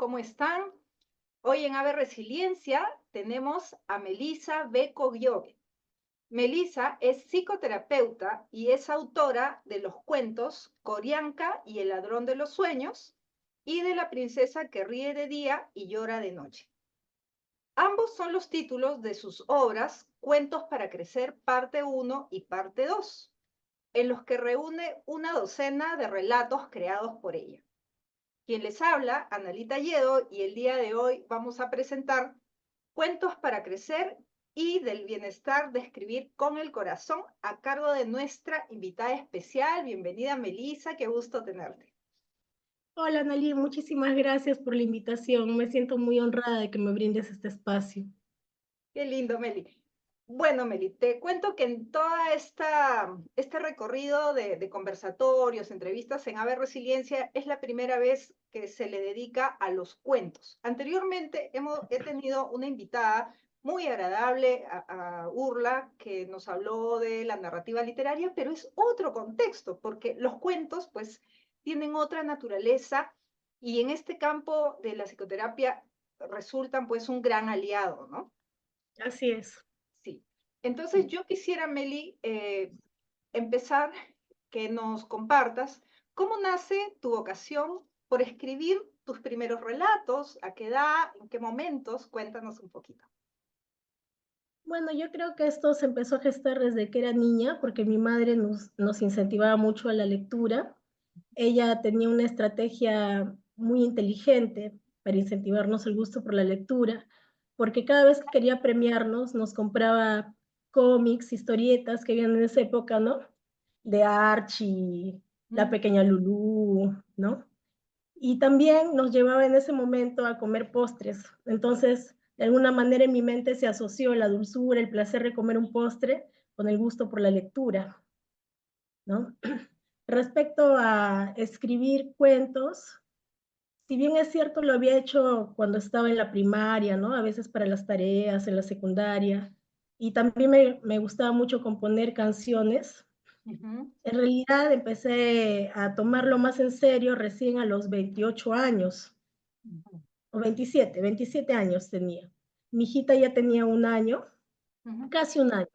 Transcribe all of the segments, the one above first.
¿cómo están? Hoy en Ave Resiliencia tenemos a Melissa Beco Giove. Melissa es psicoterapeuta y es autora de los cuentos Corianca y el ladrón de los sueños y de La princesa que ríe de día y llora de noche. Ambos son los títulos de sus obras Cuentos para crecer, parte 1 y parte 2, en los que reúne una docena de relatos creados por ella. Quien les habla, Analita Yedo, y el día de hoy vamos a presentar Cuentos para crecer y del bienestar de escribir con el corazón, a cargo de nuestra invitada especial. Bienvenida, Melissa, qué gusto tenerte. Hola, Analí, muchísimas gracias por la invitación. Me siento muy honrada de que me brindes este espacio. Qué lindo, Meli. Bueno, Meli, te cuento que en toda este recorrido de conversatorios, entrevistas en Ave Resiliencia, es la primera vez que se le dedica a los cuentos. Anteriormente he tenido una invitada muy agradable, a Urla, que nos habló de la narrativa literaria, pero es otro contexto, porque los cuentos, pues, tienen otra naturaleza y en este campo de la psicoterapia resultan, pues, un gran aliado, ¿no? Así es. Sí. Entonces yo quisiera, Meli, empezar que nos compartas cómo nace tu vocación por escribir tus primeros relatos, a qué edad, en qué momentos, cuéntanos un poquito. Bueno, yo creo que esto se empezó a gestar desde que era niña, porque mi madre nos incentivaba mucho a la lectura. Ella tenía una estrategia muy inteligente para incentivarnos el gusto por la lectura, porque cada vez que quería premiarnos, nos compraba cómics, historietas que habían en esa época, ¿no? De Archie, La Mm. Pequeña Lulú, ¿no? Y también nos llevaba en ese momento a comer postres. Entonces, de alguna manera en mi mente se asoció la dulzura, el placer de comer un postre con el gusto por la lectura, ¿no? Respecto a escribir cuentos, si bien es cierto, lo había hecho cuando estaba en la primaria, ¿no? A veces para las tareas, en la secundaria, y también me gustaba mucho componer canciones. Ujú. En realidad empecé a tomarlo más en serio recién a los 28 años, Ujú. o 27 años tenía. Mi hijita ya tenía un año, Ujú. casi un año.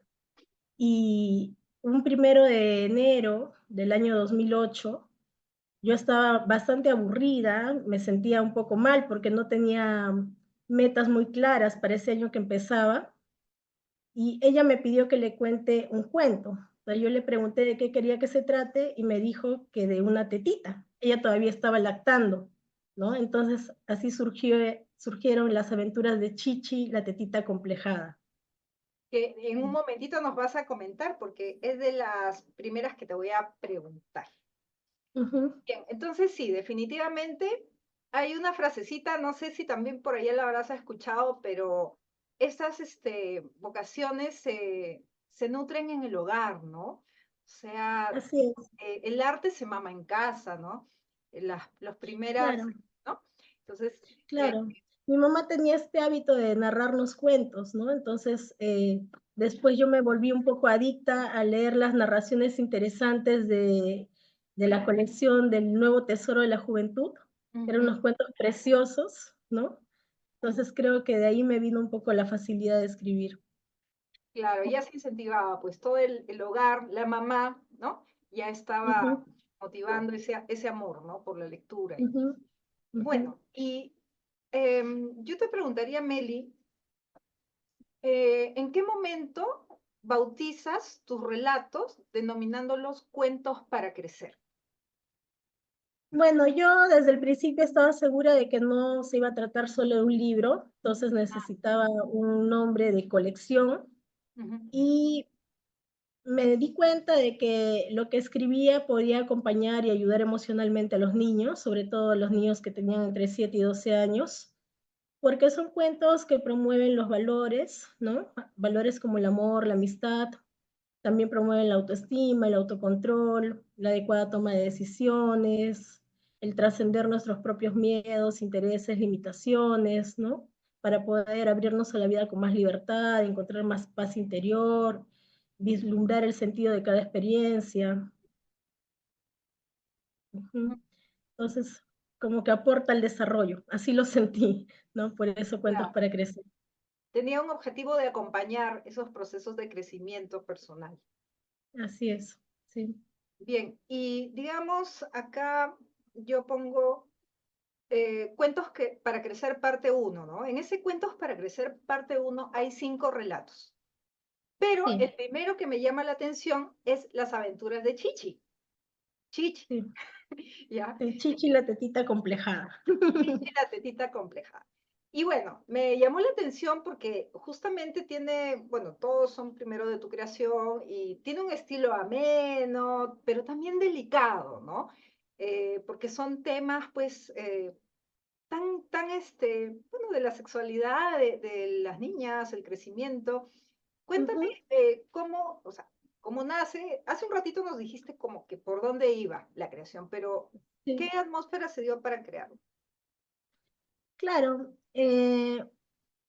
Y un 1 de enero del año 2008, yo estaba bastante aburrida, me sentía un poco mal porque no tenía metas muy claras para ese año que empezaba. Y ella me pidió que le cuente un cuento. Pero yo le pregunté de qué quería que se trate y me dijo que de una tetita. Ella todavía estaba lactando, ¿no? Entonces así surgieron las aventuras de Chichi, la tetita complejada. Que en un momentito nos vas a comentar porque es de las primeras que te voy a preguntar. Ujú. Bien, entonces sí, definitivamente hay una frasecita, no sé si también por allá la habrás escuchado, pero estas vocaciones se nutren en el hogar, ¿no? O sea, Así es, el arte se mama en casa, ¿no? Las primeras, claro, ¿no? Entonces, claro. Mi mamá tenía este hábito de narrarnos cuentos, ¿no? Entonces, después yo me volví un poco adicta a leer las narraciones interesantes de la colección del Nuevo Tesoro de la Juventud. Eran ujú, unos cuentos preciosos, ¿no? Entonces creo que de ahí me vino un poco la facilidad de escribir. claro, ya se incentivaba, pues todo el hogar, la mamá, ¿no? Ya estaba Ujú, motivando ese amor, ¿no? Por la lectura. ujú, ujú. Bueno, y yo te preguntaría, Meli, ¿en qué momento bautizas tus relatos denominándolos cuentos para crecer? Bueno, yo desde el principio estaba segura de que no se iba a tratar solo de un libro, entonces necesitaba un nombre de colección Ujú. y me di cuenta de que lo que escribía podía acompañar y ayudar emocionalmente a los niños, sobre todo a los niños que tenían entre 7 y 12 años, porque son cuentos que promueven los valores, ¿no? Valores como el amor, la amistad, también promueven la autoestima, el autocontrol, la adecuada toma de decisiones, el trascender nuestros propios miedos, intereses, limitaciones, ¿no? Para poder abrirnos a la vida con más libertad, encontrar más paz interior, vislumbrar el sentido de cada experiencia. Ujú. Entonces, como que aporta al desarrollo, así lo sentí, ¿no? Por eso Cuentos Claro. para Crecer. Tenía un objetivo de acompañar esos procesos de crecimiento personal. Así es, sí. Bien, y digamos, acá yo pongo Cuentos que, para Crecer parte uno, ¿no? En ese Cuentos para Crecer parte uno hay 5 relatos, pero Sí, el primero que me llama la atención es Las aventuras de Chichi. Chichi, sí. ¿ya? El chichi y la tetita complejada. Chichi la tetita compleja. Y bueno, me llamó la atención porque justamente tiene, bueno, todos son primero de tu creación y tiene un estilo ameno, pero también delicado, ¿no? Porque son temas, pues, bueno, de la sexualidad de las niñas, el crecimiento. Cuéntame Ujú, cómo, o sea, cómo nace. Hace un ratito nos dijiste como que por dónde iba la creación, pero ¿qué sí. atmósfera se dio para crearlo? Claro,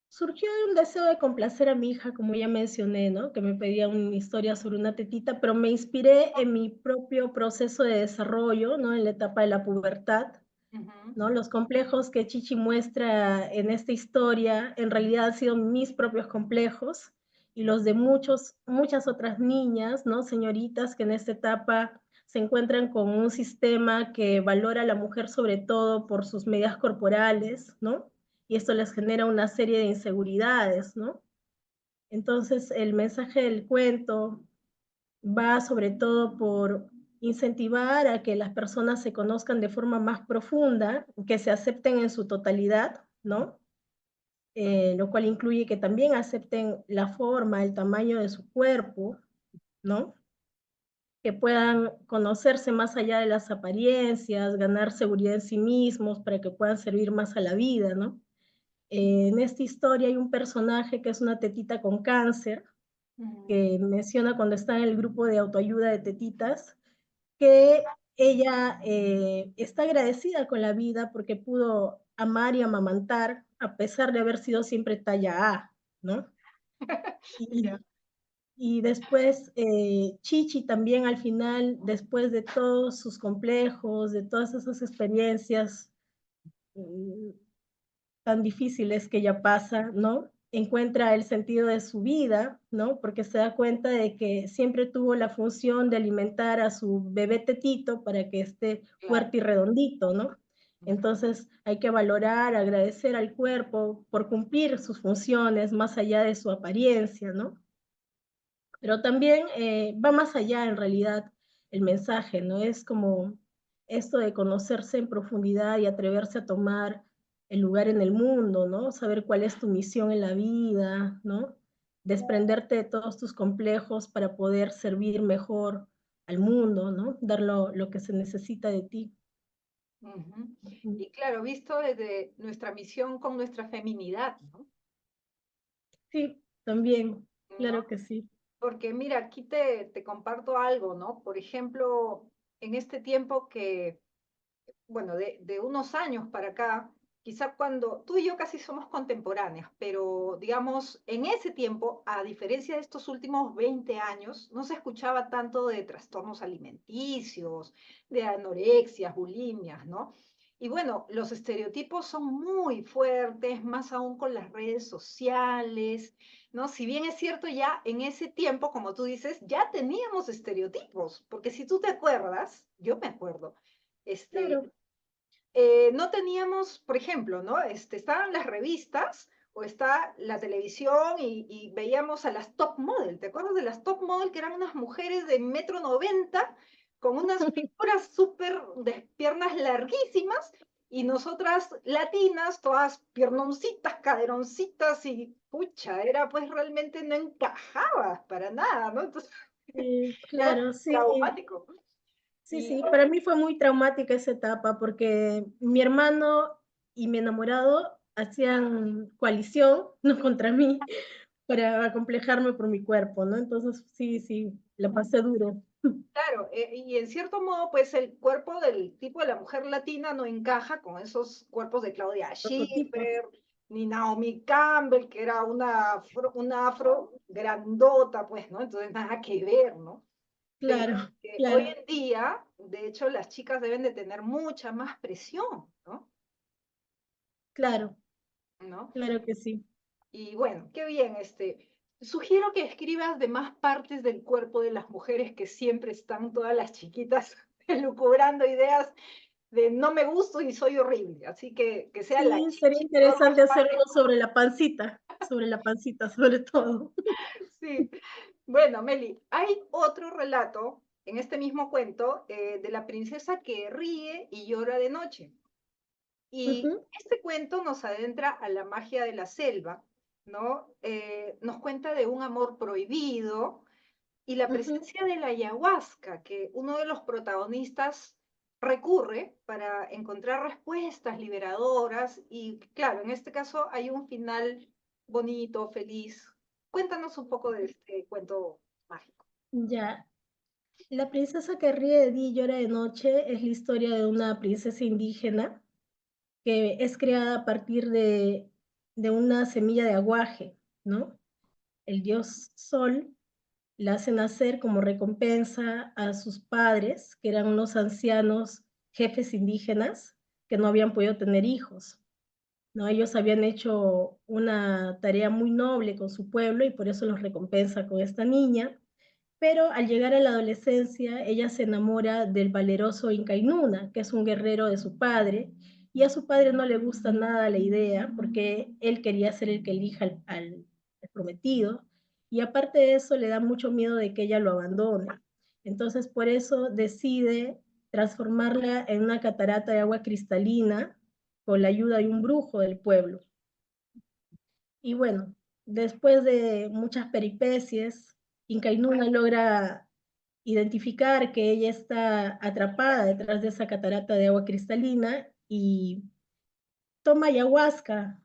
surgió de un deseo de complacer a mi hija, como ya mencioné, ¿no? Que me pedía una historia sobre una tetita, pero me inspiré en mi propio proceso de desarrollo, ¿no? En la etapa de la pubertad, Ujú. ¿no? Los complejos que Chichi muestra en esta historia en realidad han sido mis propios complejos y los de muchas otras niñas, ¿no? Señoritas que en esta etapa se encuentran con un sistema que valora a la mujer sobre todo por sus medidas corporales, ¿no? Y esto les genera una serie de inseguridades, ¿no? Entonces, el mensaje del cuento va sobre todo por incentivar a que las personas se conozcan de forma más profunda, que se acepten en su totalidad, ¿no? Lo cual incluye que también acepten la forma, el tamaño de su cuerpo, ¿no? Que puedan conocerse más allá de las apariencias, ganar seguridad en sí mismos para que puedan servir más a la vida, ¿no? En esta historia hay un personaje que es una tetita con cáncer, Mm. que menciona cuando está en el grupo de autoayuda de tetitas, que ella está agradecida con la vida porque pudo amar y amamantar a pesar de haber sido siempre talla A, ¿no? Ya. Y, y después Chichi también al final, después de todos sus complejos, de todas esas experiencias mm, tan difíciles que ella pasa, ¿no? Encuentra el sentido de su vida, ¿no? Porque se da cuenta de que siempre tuvo la función de alimentar a su bebé tetito para que esté Claro. fuerte y redondito, ¿no? Ujú. Entonces hay que valorar, agradecer al cuerpo por cumplir sus funciones más allá de su apariencia, ¿no? Pero también va más allá en realidad el mensaje, ¿no? Es como esto de conocerse en profundidad y atreverse a tomar el lugar en el mundo, ¿no? Saber cuál es tu misión en la vida, ¿no? Desprenderte de todos tus complejos para poder servir mejor al mundo, ¿no? Dar lo que se necesita de ti. Ujú. Ujú. Y claro, visto desde nuestra misión con nuestra feminidad, ¿no? Sí, también, ¿No? claro que sí. Porque mira, aquí te comparto algo, ¿no? Por ejemplo, en este tiempo que, bueno, de unos años para acá, quizá cuando tú y yo casi somos contemporáneas, pero digamos, en ese tiempo, a diferencia de estos últimos 20 años, no se escuchaba tanto de trastornos alimenticios, de anorexias, bulimias, ¿no? Y bueno, los estereotipos son muy fuertes, más aún con las redes sociales, ¿no? Si bien es cierto, ya en ese tiempo, como tú dices, ya teníamos estereotipos, porque si tú te acuerdas, yo me acuerdo, este, Claro, no teníamos, por ejemplo, ¿no? Estaban las revistas o está la televisión y veíamos a las top model. ¿Te acuerdas de las top model que eran unas mujeres de 1,90 m con unas figuras súper de piernas larguísimas y nosotras latinas, todas piernoncitas, caderoncitas y pucha, era pues realmente no encajaba para nada, ¿no? Entonces era claro, sí. traumático. Sí, Y sí, para mí fue muy traumática esa etapa porque mi hermano y mi enamorado hacían coalición, ¿no? Contra mí para acomplejarme por mi cuerpo, ¿no? Entonces, sí, sí, la pasé duro. claro, y en cierto modo, pues el cuerpo del tipo de la mujer latina no encaja con esos cuerpos de Claudia Prototipos. Schiffer, ni Naomi Campbell, que era una afro grandota, pues, ¿no? Entonces nada que ver, ¿no? pero claro, que hoy claro, en día, de hecho, las chicas deben de tener mucha más presión, ¿no? claro, ¿No? claro que sí. Y bueno, qué bien, sugiero que escribas de más partes del cuerpo de las mujeres que siempre están todas las chiquitas elucubrando ideas de no me gusto y soy horrible. Así que sea la Sí, sería chichi peor interesante hacer raspable. uno sobre la pancita, sobre todo. Sí. Bueno, Meli, hay otro relato en este mismo cuento de la princesa que ríe y llora de noche. Y Ujú, este cuento nos adentra a la magia de la selva, ¿no? Nos cuenta de un amor prohibido y la ujú. presencia de la ayahuasca, que uno de los protagonistas recurre para encontrar respuestas liberadoras y claro, en este caso hay un final bonito, feliz. Cuéntanos un poco de este cuento mágico. Ya, La princesa que ríe de día y llora de noche es la historia de una princesa indígena que es creada a partir de una semilla de aguaje, ¿no? El dios Sol la hace nacer como recompensa a sus padres, que eran unos ancianos jefes indígenas que no habían podido tener hijos, ¿no? Ellos habían hecho una tarea muy noble con su pueblo y por eso los recompensa con esta niña. Pero al llegar a la adolescencia, ella se enamora del valeroso Incainuna, que es un guerrero de su padre, y a su padre no le gusta nada la idea, porque él quería ser el que elija al prometido, y aparte de eso le da mucho miedo de que ella lo abandone. Entonces, por eso decide transformarla en una catarata de agua cristalina con la ayuda de un brujo del pueblo. Y bueno, después de muchas peripecias, Incainuna logra identificar que ella está atrapada detrás de esa catarata de agua cristalina y toma ayahuasca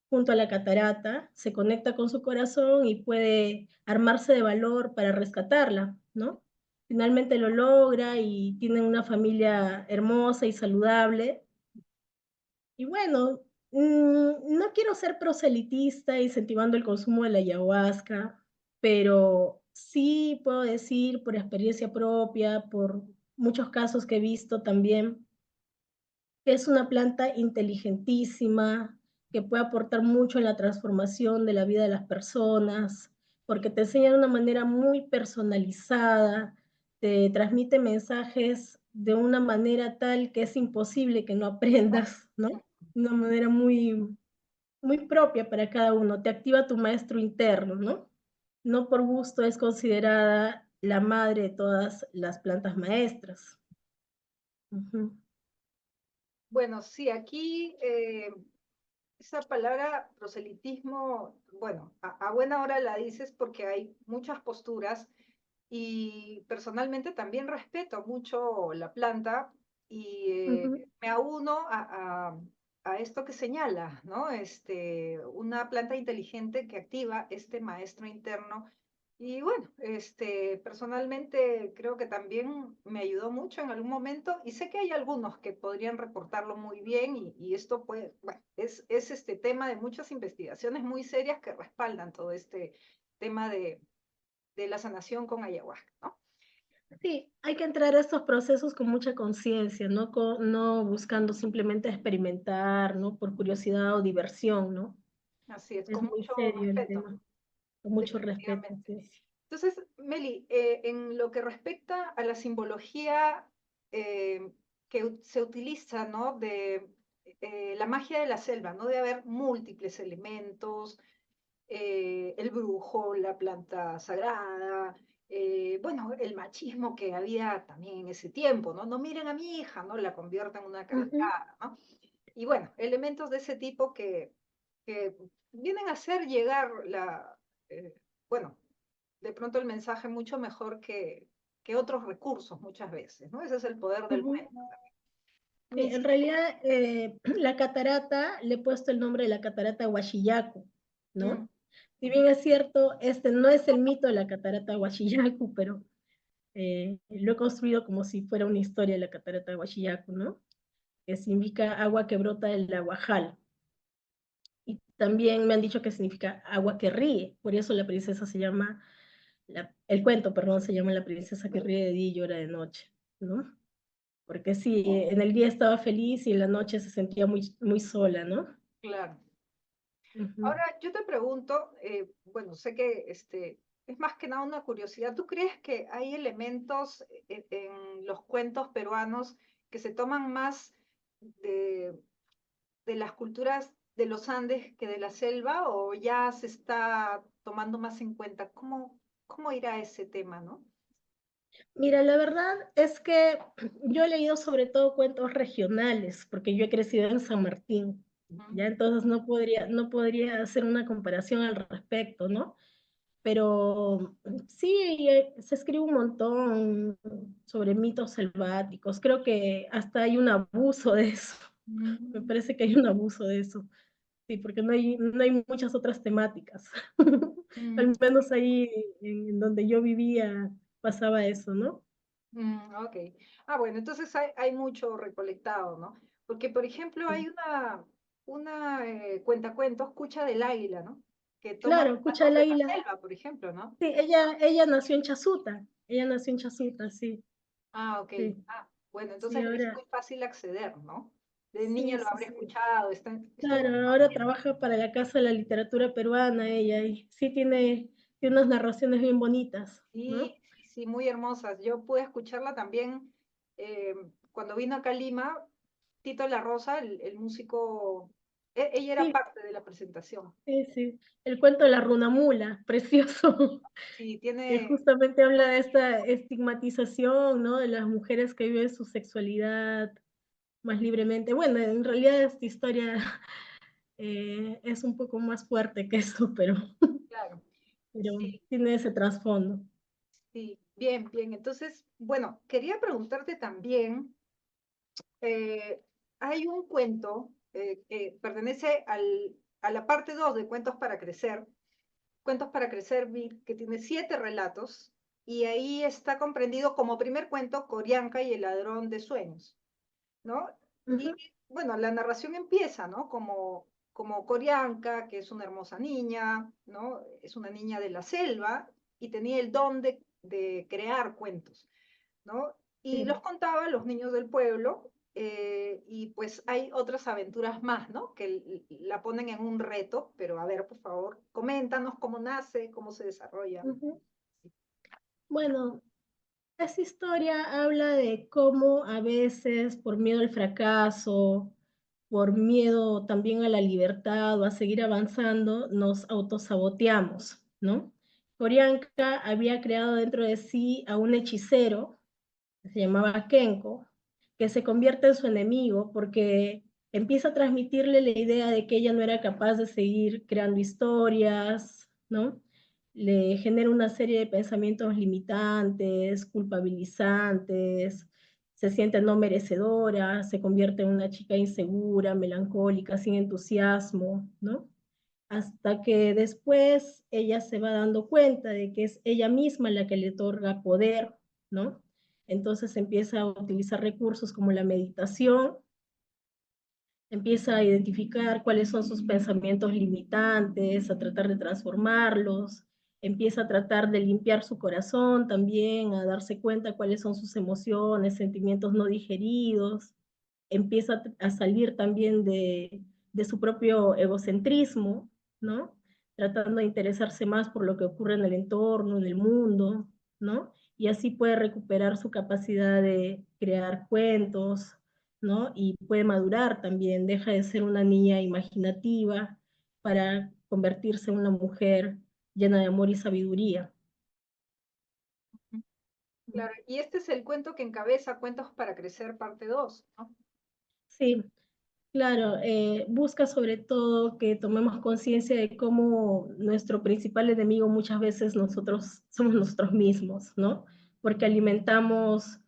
junto a la catarata, se conecta con su corazón y puede armarse de valor para rescatarla, ¿no? Finalmente lo logra y tienen una familia hermosa y saludable. Y bueno, no quiero ser proselitista incentivando el consumo de la ayahuasca, pero sí puedo decir por experiencia propia, por muchos casos que he visto también, que es una planta inteligentísima, que puede aportar mucho en la transformación de la vida de las personas, porque te enseña de una manera muy personalizada, te transmite mensajes de una manera tal que es imposible que no aprendas, ¿no? De una manera muy propia para cada uno, te activa tu maestro interno, ¿no? No por gusto es considerada la madre de todas las plantas maestras. Ujú, Bueno, sí, aquí esa palabra proselitismo, bueno, a buena hora la dices porque hay muchas posturas y personalmente también respeto mucho la planta y ujú, me auno a esto que señala, ¿no? Una planta inteligente que activa este maestro interno. Y bueno, personalmente creo que también me ayudó mucho en algún momento y sé que hay algunos que podrían reportarlo muy bien y esto puede, bueno, es este tema de muchas investigaciones muy serias que respaldan todo este tema de la sanación con ayahuasca, ¿no? sí, hay que entrar a estos procesos con mucha conciencia, no buscando simplemente experimentar, ¿no? Por curiosidad o diversión, ¿no? Así es, Es con muy mucho serio el respeto, tema, con mucho respeto, definitivamente. sí. Entonces, Meli, en lo que respecta a la simbología que se utiliza, ¿no? De la magia de la selva, ¿no? De haber múltiples elementos, el brujo, la planta sagrada, bueno, el machismo que había también en ese tiempo, ¿no? No miren a mi hija, ¿no? La convierten en una Ujú, criada, ¿no? Y bueno, elementos de ese tipo que vienen a hacer llegar eh, bueno, de pronto el mensaje mucho mejor que otros recursos muchas veces, ¿no? Ese es el poder del ujú. cuento también. Sí, en realidad, la catarata, le he puesto el nombre de la catarata Huachillacu, Mm, ¿no? Si bien es cierto, este no es el mito de la catarata Huachillacu, pero lo he construido como si fuera una historia de la catarata Huachillacu, ¿no? Que significa agua que brota del aguajal. Y también me han dicho que significa agua que ríe, por eso la princesa se llama el cuento, perdón, se llama La princesa que ríe de día y llora de noche, ¿no? Porque sí, en el día estaba feliz y en la noche se sentía muy, muy sola, ¿no? Claro. Ujú. Ahora, yo te pregunto, bueno, sé que es más que nada una curiosidad. ¿Tú crees que hay elementos en los cuentos peruanos que se toman más de, de las culturas de los Andes que de la selva o ya se está tomando más en cuenta? ¿Cómo irá ese tema, no? Mira, la verdad es que yo he leído sobre todo cuentos regionales, porque yo he crecido en San Martín, Ujú. ¿ya? Entonces no podría hacer una comparación al respecto, ¿no? Pero sí, se escribe un montón sobre mitos selváticos. Creo que hasta hay un abuso de eso. Me Mm, parece que hay un abuso de eso. Sí, porque no hay muchas otras temáticas. mm, Al menos ahí en donde yo vivía pasaba eso, ¿no? ok. Ah, bueno, entonces hay mucho recolectado, ¿no? Porque, por ejemplo, hay una cuentacuentos, Cucha del Águila, ¿no? Que toma Claro, Cucha relatos del de la Águila. selva, por ejemplo, ¿no? Sí, ella nació en Chasuta. Ella nació en Chasuta, sí, Ah, ok. sí. Ah, bueno, Sí, entonces es ahora, muy fácil acceder, ¿no? De niño sí, lo sí, habré sí. escuchado, está en Claro, ahora trabaja para la Casa de la Literatura Peruana ella, y sí tiene unas narraciones bien bonitas, sí, ¿no? sí, sí, muy hermosas. Yo pude escucharla también eh, cuando vino acá a Lima, Tito La Rosa, el músico, ella era Sí, parte de la presentación. sí, sí. El cuento de la runamula, precioso, Sí, que tiene, justamente habla de esta estigmatización, ¿no? De las mujeres que viven su sexualidad más libremente. Bueno, en realidad esta historia es un poco más fuerte que eso, pero, claro, pero sí, tiene ese trasfondo. sí, bien, bien. Entonces, bueno, quería preguntarte también, eh, hay un cuento que pertenece a la parte 2 de Cuentos para Crecer, que tiene 7 relatos, y ahí está comprendido como primer cuento Corianca y el ladrón de sueños, ¿no? Y Ujú, bueno, la narración empieza, ¿no? Como Corianca, que es una hermosa niña, ¿no? Es una niña de la selva y tenía el don de crear cuentos, ¿no? Y sí. los contaba a los niños del pueblo y pues hay otras aventuras más, ¿no? Que la ponen en un reto, pero a ver, por favor, coméntanos cómo nace, cómo se desarrolla. Ujú. Bueno, esta historia habla de cómo a veces por miedo al fracaso, por miedo también a la libertad o a seguir avanzando, nos autosaboteamos, ¿no? Corianca había creado dentro de sí a un hechicero que se llamaba Kenko, que se convierte en su enemigo porque empieza a transmitirle la idea de que ella no era capaz de seguir creando historias, ¿no? Le genera una serie de pensamientos limitantes, culpabilizantes, se siente no merecedora, se convierte en una chica insegura, melancólica, sin entusiasmo, ¿no? Hasta que después ella se va dando cuenta de que es ella misma la que le otorga poder, ¿no? Entonces empieza a utilizar recursos como la meditación, empieza a identificar cuáles son sus pensamientos limitantes, a tratar de transformarlos, empieza a tratar de limpiar su corazón también, a darse cuenta cuáles son sus emociones, sentimientos no digeridos, empieza a salir también de su propio egocentrismo, ¿no? Tratando de interesarse más por lo que ocurre en el entorno, en el mundo, ¿no? Y así puede recuperar su capacidad de crear cuentos, ¿no? Y puede madurar también, deja de ser una niña imaginativa para convertirse en una mujer llena de amor y sabiduría. Claro, y este es el cuento que encabeza Cuentos para Crecer, parte 2, ¿no? Sí, claro, busca sobre todo que tomemos conciencia de cómo nuestro principal enemigo muchas veces nosotros somos nosotros mismos, ¿no? Porque alimentamos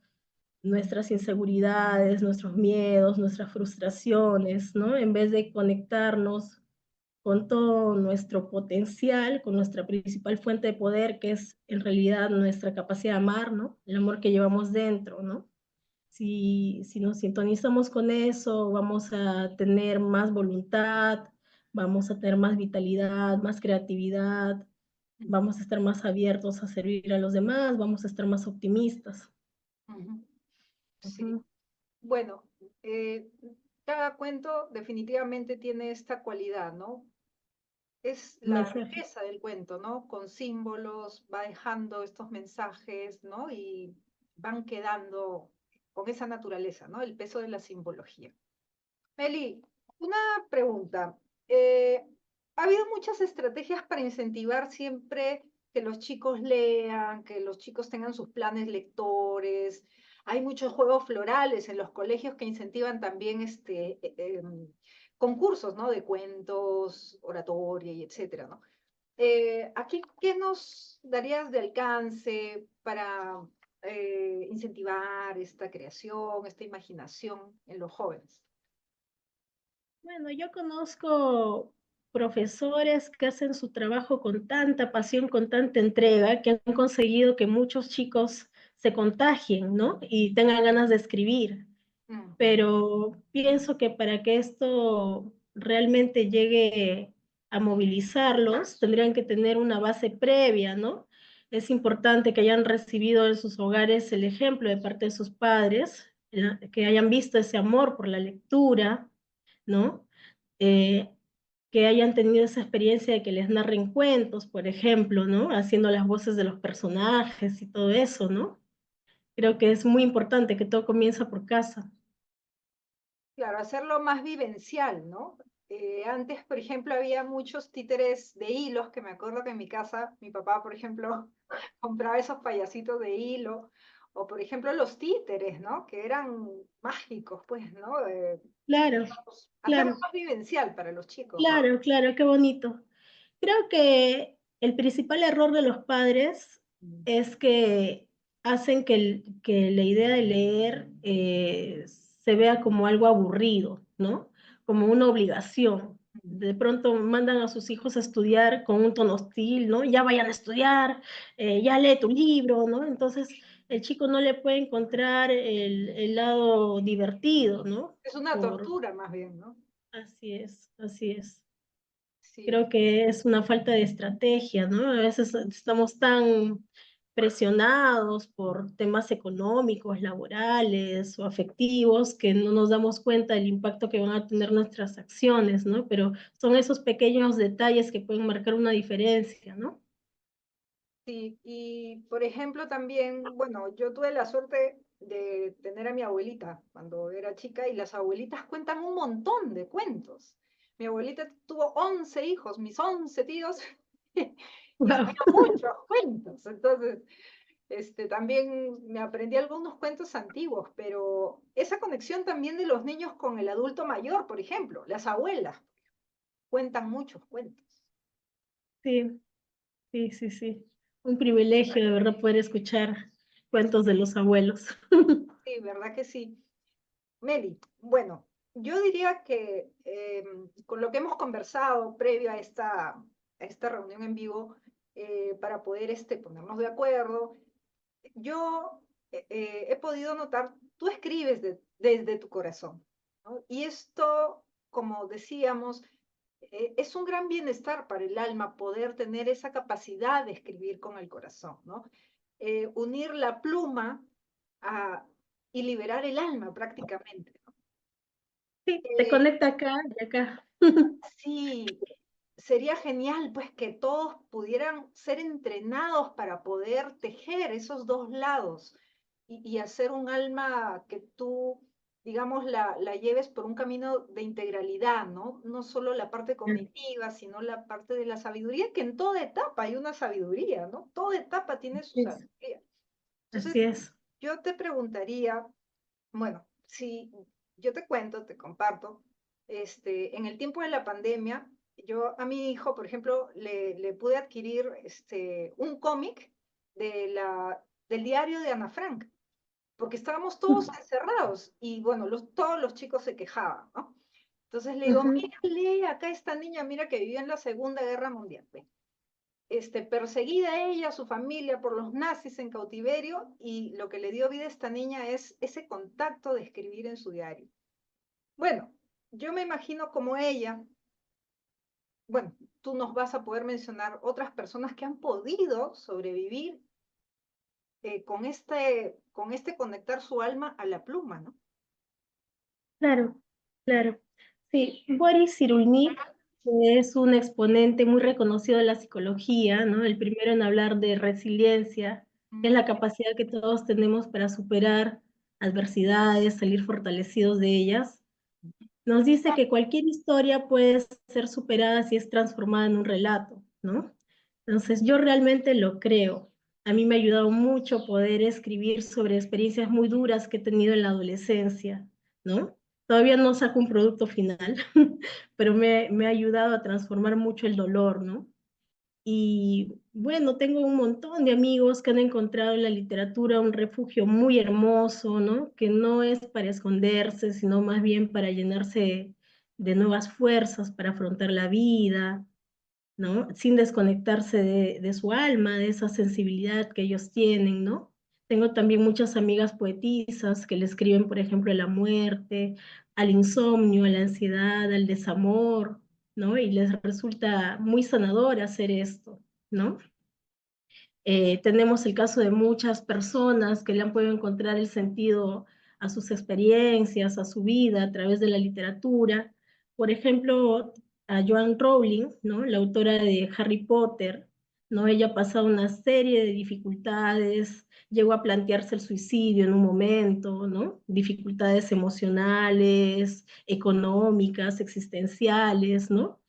nuestras inseguridades, nuestros miedos, nuestras frustraciones, ¿no? En vez de conectarnos con todo nuestro potencial, con nuestra principal fuente de poder, que es en realidad nuestra capacidad de amar, ¿no? El amor que llevamos dentro, ¿no? Si nos sintonizamos con eso, vamos a tener más voluntad, vamos a tener más vitalidad, más creatividad, vamos a estar más abiertos a servir a los demás, vamos a estar más optimistas. Ujú. Sí, Ujú. bueno, eh, cada cuento definitivamente tiene esta cualidad, ¿no? Es la Mensaje. riqueza del cuento, ¿no? Con símbolos, va dejando estos mensajes, ¿no? Y van quedando con esa naturaleza, ¿no? El peso de la simbología. Meli, una pregunta. Eh, ¿Ha habido muchas estrategias para incentivar siempre que los chicos lean, que los chicos tengan sus planes lectores? Hay muchos juegos florales en los colegios que incentivan también concursos, ¿no? De cuentos, oratoria y etcétera, ¿no? Aquí, ¿qué nos darías de alcance para incentivar esta creación, esta imaginación en los jóvenes? Bueno, yo conozco profesores que hacen su trabajo con tanta pasión, con tanta entrega, que han conseguido que muchos chicos se contagien, ¿no? Y tengan ganas de escribir. Mm. Pero pienso que para que esto realmente llegue a movilizarlos, tendrían que tener una base previa, ¿no? Es importante que hayan recibido en sus hogares el ejemplo de parte de sus padres, que hayan visto ese amor por la lectura, ¿no? Eh, que hayan tenido esa experiencia de que les narren cuentos, por ejemplo, ¿no? Haciendo las voces de los personajes y todo eso, ¿no? Creo que es muy importante que todo comienza por casa. Claro, hacerlo más vivencial, ¿no? Antes, por ejemplo, había muchos títeres de hilos, que me acuerdo que en mi casa, mi papá, por ejemplo, compraba esos payasitos de hilo, o por ejemplo los títeres, ¿no? Que eran mágicos, pues, ¿no? Claro, Hacerlo claro. más vivencial para los chicos, ¿no? Claro, claro, qué bonito. Creo que el principal error de los padres Mm. es que hacen que la idea de leer se vea como algo aburrido, ¿no? Como una obligación. Mm. De pronto mandan a sus hijos a estudiar con un tono hostil, ¿no? Ya vayan a estudiar, ya lee tu libro, ¿no? Entonces el chico no le puede encontrar el lado divertido, ¿no? Es una tortura más bien, ¿no? Así es, así es. Sí. Creo que es una falta de estrategia, ¿no? A veces estamos tan presionados por temas económicos, laborales o afectivos que no nos damos cuenta del impacto que van a tener nuestras acciones, ¿no? Pero son esos pequeños detalles que pueden marcar una diferencia, ¿no? Sí, y por ejemplo también, bueno, yo tuve la suerte de tener a mi abuelita cuando era chica y las abuelitas cuentan un montón de cuentos. Mi abuelita tuvo 11 hijos, mis 11 tíos, y Wow. sabía muchos cuentos. Entonces, también me aprendí algunos cuentos antiguos, pero esa conexión también de los niños con el adulto mayor, por ejemplo, las abuelas cuentan muchos cuentos. Sí, sí, sí, sí. Un privilegio de verdad poder escuchar cuentos de los abuelos. Sí, ¿verdad que sí? Meli, bueno, yo diría que con lo que hemos conversado previo a esta reunión en vivo, para poder ponernos de acuerdo, yo he podido notar, tú escribes desde tu corazón, ¿no? Y esto, como decíamos, es un gran bienestar para el alma poder tener esa capacidad de escribir con el corazón, ¿no? Unir la pluma a, y liberar el alma prácticamente. Sí, te Eh, conecta acá y acá. sí, sería genial pues que todos pudieran ser entrenados para poder tejer esos dos lados y hacer un alma que tú, digamos, la lleves por un camino de integralidad, ¿no? No solo la parte cognitiva, sino la parte de la sabiduría, que en toda etapa hay una sabiduría, ¿no? Toda etapa tiene su Es- sabiduría. Entonces, Así es. yo te preguntaría, bueno, si yo te cuento, te comparto, en el tiempo de la pandemia, yo a mi hijo, por ejemplo, le pude adquirir un cómic del diario de Ana Frank, porque estábamos todos encerrados y bueno, todos los chicos se quejaban, ¿no? Entonces le digo, Ujú. mira, lee acá esta niña, mira que vivió en la Segunda Guerra Mundial. Ve, perseguida ella, su familia por los nazis en cautiverio, y lo que le dio vida a esta niña es ese contacto de escribir en su diario. Bueno, yo me imagino como ella, bueno, tú nos vas a poder mencionar otras personas que han podido sobrevivir con este conectar su alma a la pluma, ¿no? Claro, claro. Sí, Boris Cyrulnik es un exponente muy reconocido de la psicología, ¿no? El primero en hablar de resiliencia, que es Mm. la capacidad que todos tenemos para superar adversidades, salir fortalecidos de ellas. Nos dice que cualquier historia puede ser superada si es transformada en un relato, ¿no? Entonces, yo realmente lo creo. A mí me ha ayudado mucho poder escribir sobre experiencias muy duras que he tenido en la adolescencia, ¿no? Todavía no saco un producto final, pero me ha ayudado a transformar mucho el dolor, ¿no? Y bueno, tengo un montón de amigos que han encontrado en la literatura un refugio muy hermoso, ¿no? Que no es para esconderse, sino más bien para llenarse de nuevas fuerzas para afrontar la vida, ¿no? Sin desconectarse de su alma, de esa sensibilidad que ellos tienen, ¿no? Tengo también muchas amigas poetisas que le escriben, por ejemplo, a la muerte, al insomnio, a la ansiedad, al desamor, ¿no? Y les resulta muy sanador hacer esto, ¿no? Tenemos el caso de muchas personas que le han podido encontrar el sentido a sus experiencias, a su vida a través de la literatura. Por ejemplo, a Joanne Rowling, ¿no? La autora de Harry Potter, ¿no? Ella ha pasado una serie de dificultades, llegó a plantearse el suicidio en un momento, ¿no? Dificultades emocionales, económicas, existenciales, ¿no?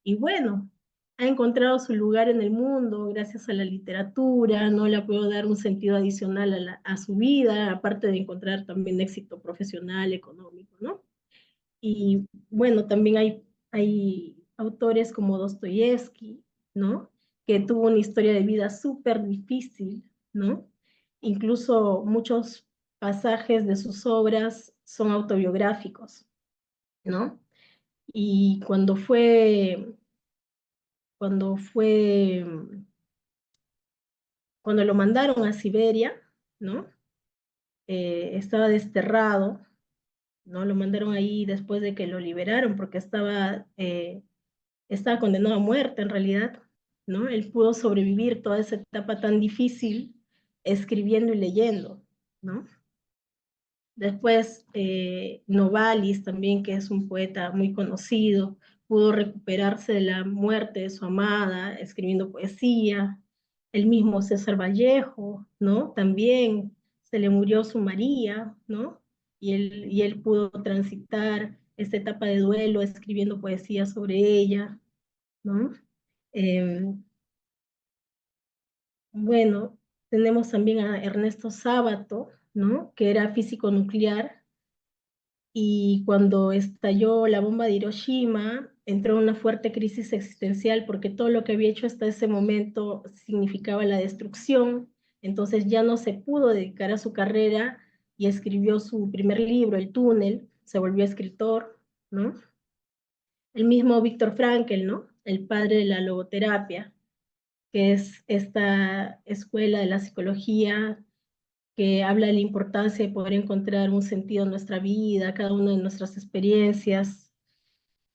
Y bueno, ha encontrado su lugar en el mundo gracias a la literatura, no le puedo dar un sentido adicional a su vida, aparte de encontrar también éxito profesional, económico, ¿no? Y bueno, también hay autores como Dostoyevsky, ¿no? Que tuvo una historia de vida súper difícil, ¿no? Incluso muchos pasajes de sus obras son autobiográficos, ¿no? Y cuando fue cuando lo mandaron a Siberia, ¿no? Estaba desterrado, ¿no? Lo mandaron ahí después de que lo liberaron porque estaba condenado a muerte en realidad, ¿no? Él pudo sobrevivir toda esa etapa tan difícil escribiendo y leyendo, ¿no? Después, Novalis también, que es un poeta muy conocido, pudo recuperarse de la muerte de su amada escribiendo poesía. El mismo César Vallejo, ¿no? También se le murió su María, ¿no? Y él pudo transitar esta etapa de duelo escribiendo poesía sobre ella, ¿no? Eh, bueno, tenemos también a Ernesto Sábato, ¿no? Que era físico nuclear y cuando estalló la bomba de Hiroshima, entró en una fuerte crisis existencial porque todo lo que había hecho hasta ese momento significaba la destrucción, entonces ya no se pudo dedicar a su carrera y escribió su primer libro, El túnel, se volvió escritor, ¿no? El mismo Víctor Frankl, ¿no? El padre de la logoterapia, que es esta escuela de la psicología que habla de la importancia de poder encontrar un sentido en nuestra vida, cada una de nuestras experiencias.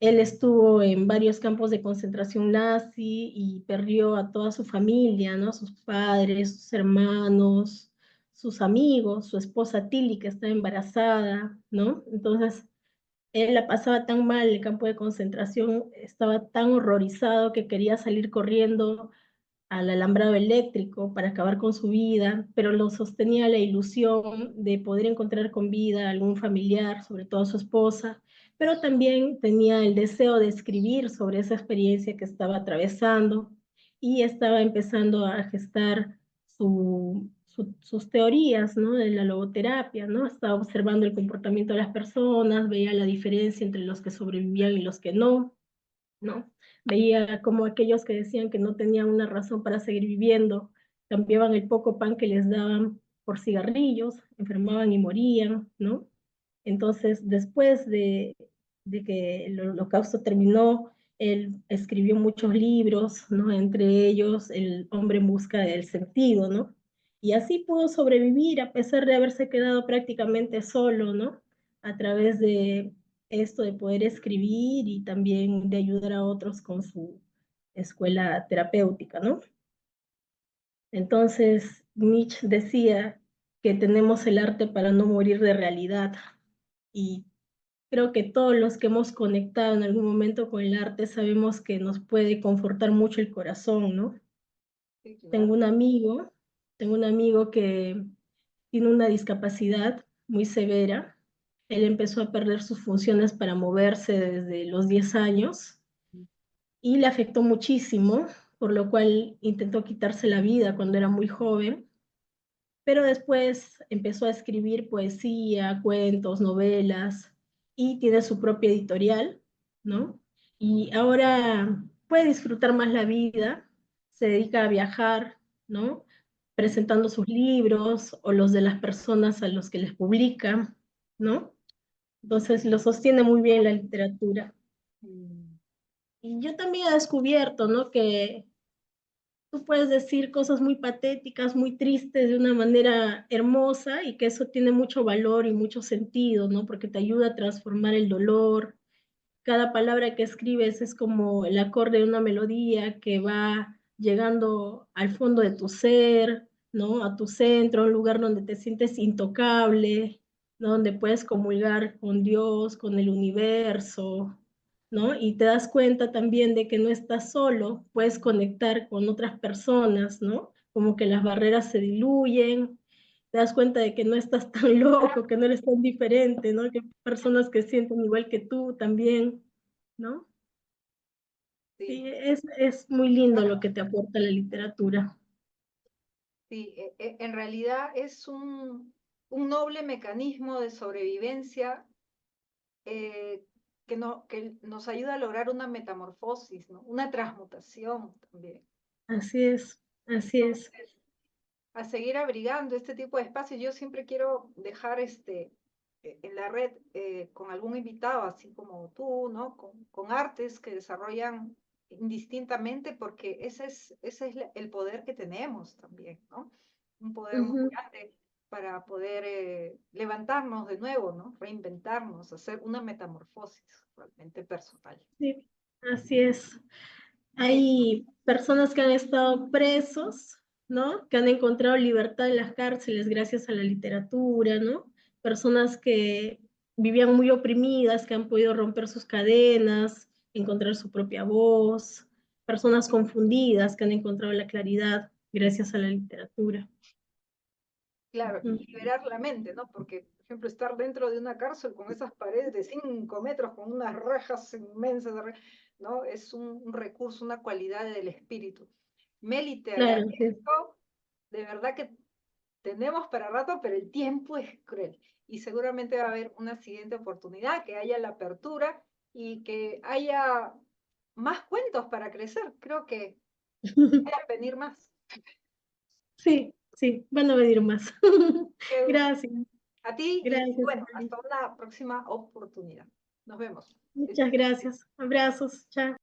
Él estuvo en varios campos de concentración nazi y perdió a toda su familia, ¿no? Sus padres, sus hermanos, sus amigos, su esposa Tilly, que estaba embarazada, ¿no? Entonces, él la pasaba tan mal en el campo de concentración, estaba tan horrorizado que quería salir corriendo al alambrado eléctrico para acabar con su vida, pero lo sostenía la ilusión de poder encontrar con vida a algún familiar, sobre todo a su esposa, pero también tenía el deseo de escribir sobre esa experiencia que estaba atravesando y estaba empezando a gestar sus teorías, ¿no? De la logoterapia, ¿no? Estaba observando el comportamiento de las personas, veía la diferencia entre los que sobrevivían y los que no, ¿no? Veía como aquellos que decían que no tenían una razón para seguir viviendo, cambiaban el poco pan que les daban por cigarrillos, enfermaban y morían, ¿no? Entonces, después de que el holocausto terminó, él escribió muchos libros, ¿no? Entre ellos El hombre en busca del sentido, ¿no? Y así pudo sobrevivir a pesar de haberse quedado prácticamente solo, ¿no? A través de esto de poder escribir y también de ayudar a otros con su escuela terapéutica, ¿no? Entonces, Nietzsche decía que tenemos el arte para no morir de realidad y creo que todos los que hemos conectado en algún momento con el arte sabemos que nos puede confortar mucho el corazón, ¿no? Sí, Tengo claro. un amigo, tengo un amigo que tiene una discapacidad muy severa. Él empezó a perder sus funciones para moverse desde los 10 años y le afectó muchísimo, por lo cual intentó quitarse la vida cuando era muy joven, pero después empezó a escribir poesía, cuentos, novelas y tiene su propia editorial, ¿no? Y ahora puede disfrutar más la vida, se dedica a viajar, ¿no? Presentando sus libros o los de las personas a los que les publica, ¿no? Entonces lo sostiene muy bien la literatura. Mm, Y yo también he descubierto, ¿no? Que tú puedes decir cosas muy patéticas, muy tristes de una manera hermosa y que eso tiene mucho valor y mucho sentido, ¿no? Porque te ayuda a transformar el dolor. Cada palabra que escribes es como el acorde de una melodía que va llegando al fondo de tu ser, ¿no? A tu centro, un lugar donde te sientes intocable, ¿no? Donde puedes comulgar con Dios, con el universo, ¿no? Y te das cuenta también de que no estás solo, puedes conectar con otras personas, ¿no? Como que las barreras se diluyen, te das cuenta de que no estás tan loco, que no eres tan diferente, ¿no? Que hay personas que sienten igual que tú también, ¿no? sí, Sí, es muy lindo lo que te aporta la literatura. sí, en realidad es un noble mecanismo de sobrevivencia eh, que nos ayuda a lograr una metamorfosis, ¿no? Una transmutación también. Así es, así es. Entonces, a seguir abrigando este tipo de espacios, yo siempre quiero dejar en la red con algún invitado, así como tú, ¿no? Con artes que desarrollan indistintamente, porque ese es el poder que tenemos también, ¿no? Un poder muy Ujú, grande para poder levantarnos de nuevo, ¿no? Reinventarnos, hacer una metamorfosis realmente personal. sí, así es. Mel, Hay personas que han estado presos, ¿no? Que han encontrado libertad en las cárceles gracias a la literatura, ¿no? Personas que vivían muy oprimidas, que han podido romper sus cadenas, encontrar su propia voz, personas confundidas que han encontrado la claridad gracias a la literatura. claro, y Ujú. liberar la mente, ¿no? Porque, por ejemplo, estar dentro de una cárcel con esas paredes de 5 metros, con unas rejas inmensas, ¿no? Es un recurso, una cualidad del espíritu. Meli, te Claro, sí. agradezco, de verdad que tenemos para rato, pero el tiempo es cruel. Y seguramente va a haber una siguiente oportunidad, que haya la apertura y que haya más cuentos para crecer. Creo que van a venir más. Sí, sí, van a venir más. Que Gracias, a ti y gracias, bueno, Mari. hasta una próxima oportunidad. Nos vemos. Muchas gracias. Abrazos, chao.